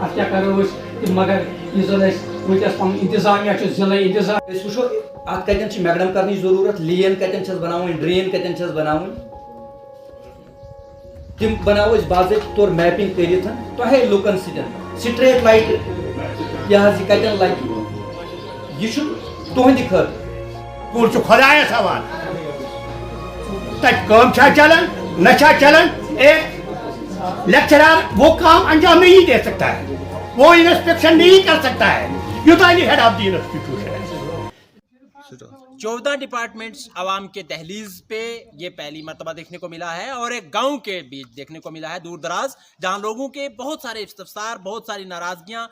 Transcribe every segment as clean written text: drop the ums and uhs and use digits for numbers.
अब क्या करो मगर वस पन इंतजामिया जिले इंतजाम वो अत कतन मैगडम करने जरूरत लेन कतन बनावन ड्रेन कतन बनावन तिम बनाओ बाज़ाब्त तौर मैपिंग कर तोहे लुकन स्ट्रीट लाइट यह कतन लगे यह तुहंद खत कुल खुदायस हवाल तम चलन न चलन एक लेक्चरर वो काम अंजाम नहीं दे सकता है, वो इंस्पेक्शन नहीं कर सकता है, you head of the institution. 14 departments आवाम के दहलीज पे ये पहली मरतबा देखने को मिला है और एक गांव के बीच देखने को मिला है दूर दराज, जहां लोगों के बहुत सारे इस्तफसार, बहुत सारी नाराजगियां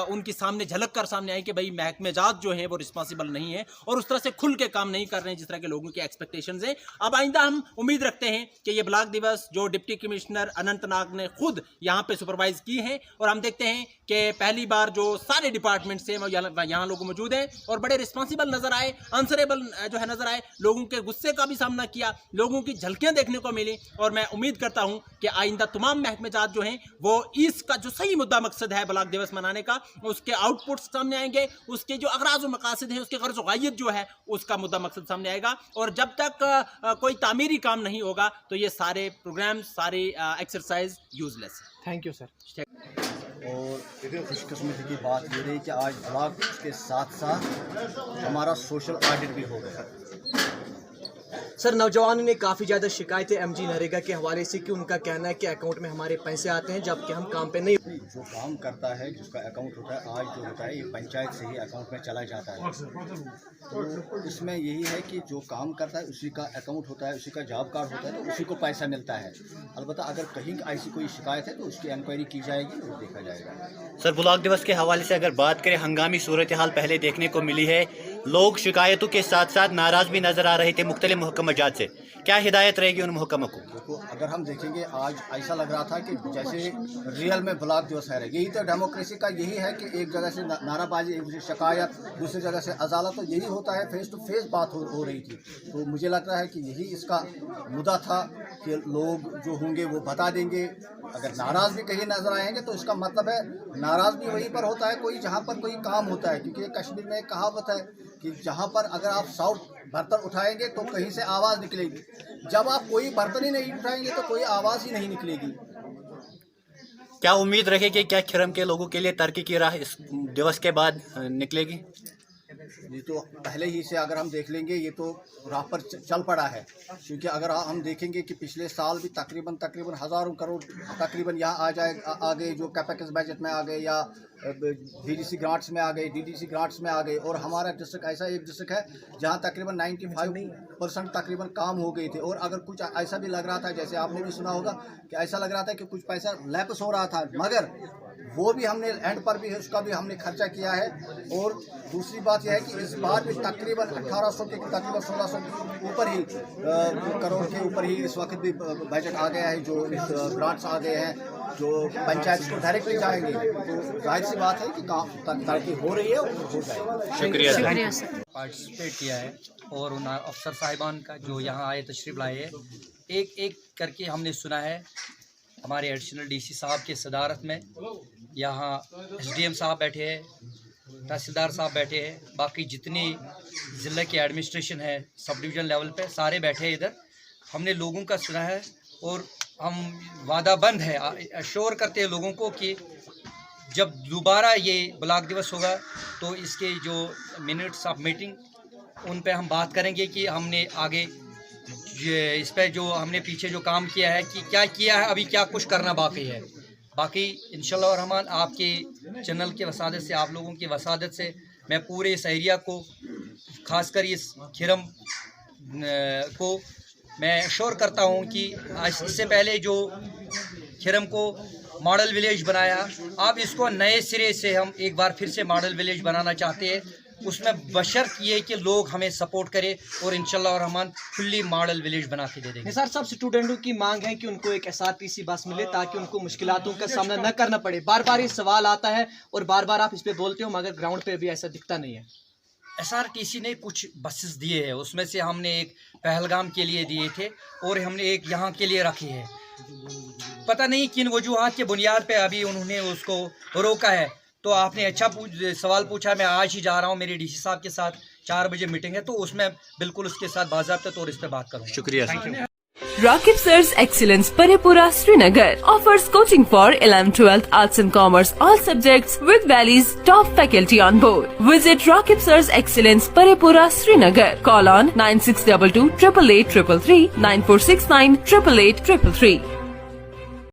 उनकी सामने झलक कर सामने आई कि भाई महकमे जात जो है वो रिस्पॉन्सिबल नहीं है और उस तरह से खुल के काम नहीं कर रहे हैं जिस तरह के लोगों की एक्सपेक्टेशंस हैं। अब आइंदा हम उम्मीद रखते हैं कि ये ब्लॉक दिवस जो डिप्टी कमिश्नर अनंतनाग ने खुद यहाँ पे सुपरवाइज की है और हम देखते हैं कि पहली बार जो सारे डिपार्टमेंट्स हैं वो यहाँ लोग मौजूद हैं और बड़े रिस्पॉन्सिबल नजर आए, आंसरेबल जो है नजर आए, लोगों के गुस्से का भी सामना किया, लोगों की झलकियां देखने को मिली और मैं उम्मीद करता हूं कि आइंदा तमाम महकमे जात जो हैं वो इसका जो सही मुद्दा मकसद है ब्लॉक दिवस मनाने का उसके आउटपुट्स सामने आएंगे, उसके जो अगराज व मकासद हैं उसके गर्ज गायत जो है उसका मुद्दा मकसद सामने आएगा और जब तक कोई तामीरी काम नहीं होगा तो ये सारे प्रोग्राम सारी एक्सरसाइज यूजलेस है। Thank you sir. और एक खुशकिस्मती की बात ये रही कि आज ब्लॉक के साथ साथ हमारा सोशल ऑडिट भी हो गया। सर, नौजवानों ने काफ़ी ज़्यादा शिकायतें एमजी नरेगा के हवाले से कि उनका कहना है कि अकाउंट में हमारे पैसे आते हैं जबकि हम काम पे नहीं। जो काम करता है जिसका अकाउंट होता है आज जो होता है ये पंचायत से ही अकाउंट में चला जाता है, तो इसमें यही है कि जो काम करता है उसी का अकाउंट होता है, उसी का जॉब कार्ड होता है, तो उसी को पैसा मिलता है। अलबत्ता अगर कहीं ऐसी कोई शिकायत है तो उसकी इंक्वायरी की जाएगी और देखा जाएगा। सर, ब्लॉक दिवस के हवाले से अगर बात करें, हंगामी सूरत हाल पहले देखने को मिली है, लोग शिकायतों के साथ साथ नाराज भी नजर आ रहे थे मुख्तलिफ महकमा जात से, क्या हिदायत रहेगी उन महकमा को? देखो, अगर हम देखेंगे आज ऐसा लग रहा था कि जैसे रियल में ब्लॉक दिवस है, यही तो डेमोक्रेसी का यही है कि एक जगह से नाराबाजी, एक दूसरी शिकायत, दूसरी जगह से अदालत, तो यही होता है, फेस टू फेस बात हो रही थी। तो मुझे लगता है कि यही इसका मुद्दा था कि लोग जो होंगे वो बता देंगे। अगर नाराज भी कहीं नजर आएंगे तो इसका मतलब है नाराज भी वहीं पर होता है कोई जहाँ पर कोई काम होता है, क्योंकि कश्मीर में एक कहावत है कि जहाँ पर अगर आप साउथ बर्तन उठाएंगे तो कहीं से आवाज़ निकलेगी, जब आप कोई बर्तन ही नहीं उठाएंगे तो कोई आवाज़ ही नहीं निकलेगी। क्या उम्मीद रखेगी, क्या खिरम के लोगों के लिए तरक्की की राह इस दिवस के बाद निकलेगी? ये तो पहले ही से अगर हम देख लेंगे ये तो राह पर चल पड़ा है, क्योंकि अगर हम देखेंगे कि पिछले साल भी तकरीबन हज़ारों करोड़ तकरीबन यहाँ आ गए, जो कैपेक्स बजट में आ गए या डीडीसी ग्रांट्स में आ गए, डीडीसी ग्रांट्स में आ गए। और हमारा डिस्ट्रिक्ट ऐसा एक डिस्ट्रिक्ट है जहाँ तकरीबन 95% तकरीबन काम हो गए थे। और अगर कुछ ऐसा भी लग रहा था, जैसे आपने भी सुना होगा कि ऐसा लग रहा था कि कुछ पैसा लैप्स हो रहा था, मगर वो भी हमने एंड पर भी है, उसका भी हमने खर्चा किया है। और दूसरी बात यह है कि इस बार भी तकरीबन 1800 के तकरीबन 1600 ऊपर ही करोड़ के ऊपर ही इस वक्त भी बजट आ गया है, जो ग्रांट्स आ गए हैं जो पंचायत को डायरेक्टली जाएंगे। तो जाहिर सी बात है कि काम तरक्की हो रही है और हो जाएगी। शुक्रिया पार्टिसिपेट किया है और उन अफसर साहिबान का जो यहाँ आए तशरीफ लाए है, एक एक करके हमने सुना है। हमारे एडिशनल डीसी साहब के सदारत में यहाँ एसडीएम साहब बैठे हैं, तहसीलदार साहब बैठे हैं, बाकी जितनी ज़िले के एडमिनिस्ट्रेशन है सब डिवीज़न लेवल पे सारे बैठे हैं इधर। हमने लोगों का सुना है और हम वादाबंद है, अश्योर करते हैं लोगों को कि जब दोबारा ये ब्लॉक दिवस होगा तो इसके जो मिनट्स ऑफ मीटिंग उन पे हम बात करेंगे कि हमने आगे इस पे जो हमने पीछे जो काम किया है कि क्या किया है, अभी क्या कुछ करना बाकी है। बाकी इंशाल्लाह रहमान आपके चैनल के वसादत से, आप लोगों की वसादत से मैं पूरे इस एरिया को, खासकर इस खिरम को मैं श्योर करता हूँ कि इससे पहले जो खिरम को मॉडल विलेज बनाया, अब इसको नए सिरे से हम एक बार फिर से मॉडल विलेज बनाना चाहते हैं। उसमें बशर्त ये कि लोग हमें सपोर्ट करें और इंशाल्लाह रहमान फुल्ली मॉडल विलेज बना के दे देंगे। सर, सब स्टूडेंटों की मांग है कि उनको एक एसआरटीसी बस मिले ताकि उनको मुश्किलातों का सामना न करना पड़े। बार बार ये सवाल आता है और बार बार आप इस पे बोलते हो, मगर ग्राउंड पे अभी ऐसा दिखता नहीं है। SRTC ने कुछ बसेस दिए हैं, उसमें से हमने एक पहलगाम के लिए दिए थे और हमने एक यहाँ के लिए रखी है। पता नहीं किन वजूहात के बुनियाद पे अभी उन्होंने उसको रोका है। तो आपने अच्छा सवाल पूछा। मैं आज ही जा रहा हूँ, मेरे DC साहब के साथ 4 बजे मीटिंग है, तो उसमें बिल्कुल उसके साथ बाज़ाब्ता तौर इस पर बात करूँगा। शुक्रिया। Rakib Sir's Excellence Parepura Srinagar offers coaching for 11th 12th Arts and Commerce all subjects with Valley's top faculty on board. Visit Rakib Sir's Excellence Parepura Srinagar. Call on 9622 888 333 9469 888 333.